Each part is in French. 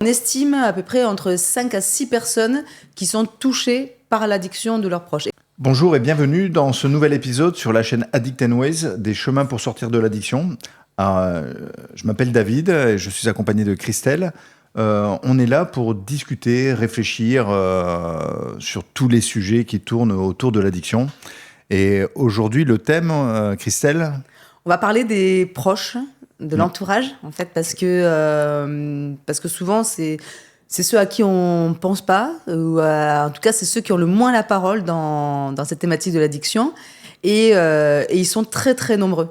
On estime à peu près entre 5 à 6 personnes qui sont touchées par l'addiction de leurs proches. Bonjour et bienvenue dans ce nouvel épisode sur la chaîne Addict & Ways, des chemins pour sortir de l'addiction. Je m'appelle David et je suis accompagné de Christelle. On est là pour discuter, réfléchir sur tous les sujets qui tournent autour de l'addiction. Et aujourd'hui, le thème, Christelle? On va parler des proches, de l'entourage, en fait, parce que souvent, c'est ceux à qui on pense pas, ou en tout cas, c'est ceux qui ont le moins la parole dans cette thématique de l'addiction. Et ils sont très, très nombreux.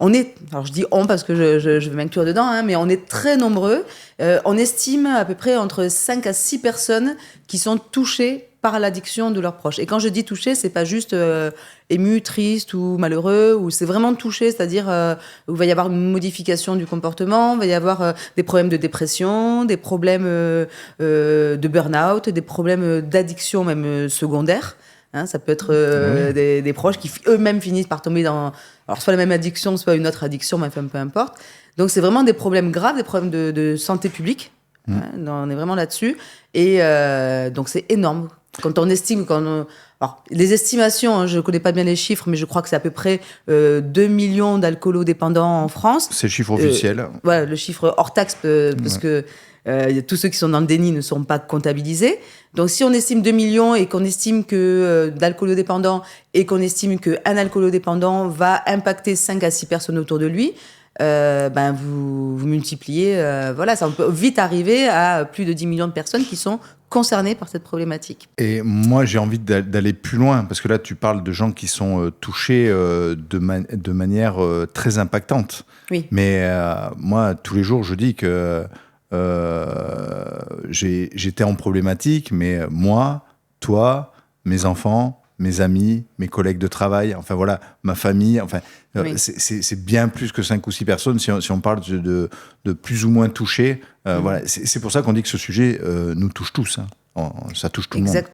Alors je dis on parce que je vais m'inclure dedans, hein, mais on est très nombreux. On estime à peu près entre 5 à 6 personnes qui sont touchées par l'addiction de leurs proches. Et quand je dis touché, c'est pas juste ému, triste ou malheureux, ou c'est vraiment touché, c'est-à-dire où il va y avoir une modification du comportement, il va y avoir des problèmes de dépression, des problèmes de burn-out, des problèmes d'addiction même secondaire. Hein, ça peut être des proches qui eux-mêmes finissent par tomber dans soit la même addiction, soit une autre addiction, mais enfin, peu importe. Donc c'est vraiment des problèmes graves, des problèmes de santé publique. Hein, on est vraiment là-dessus. Et donc c'est énorme. Quand on estime, alors, les estimations, hein, je ne connais pas bien les chiffres, mais je crois que c'est à peu près 2 millions d'alcoolodépendants en France. C'est le chiffre officiel. Voilà, le chiffre hors taxe, parce que tous ceux qui sont dans le déni ne sont pas comptabilisés. Donc si on estime 2 millions et qu'on estime que d'alcoolodépendants et qu'on estime qu'un alcoolodépendant va impacter 5 à 6 personnes autour de lui, vous multipliez, ça on peut vite arriver à plus de 10 millions de personnes qui sont concernées par cette problématique. Et moi, j'ai envie d'aller plus loin, parce que là, tu parles de gens qui sont touchés de manière très impactante. Oui. Mais moi, tous les jours, je dis que j'étais en problématique, mais moi, toi, mes enfants, mes amis, mes collègues de travail, enfin voilà, ma famille, enfin, Oui. c'est bien plus que 5 ou 6 personnes si on parle de plus ou moins touchés. Voilà, c'est pour ça qu'on dit que ce sujet nous touche tous. Hein. Ça touche tout le monde.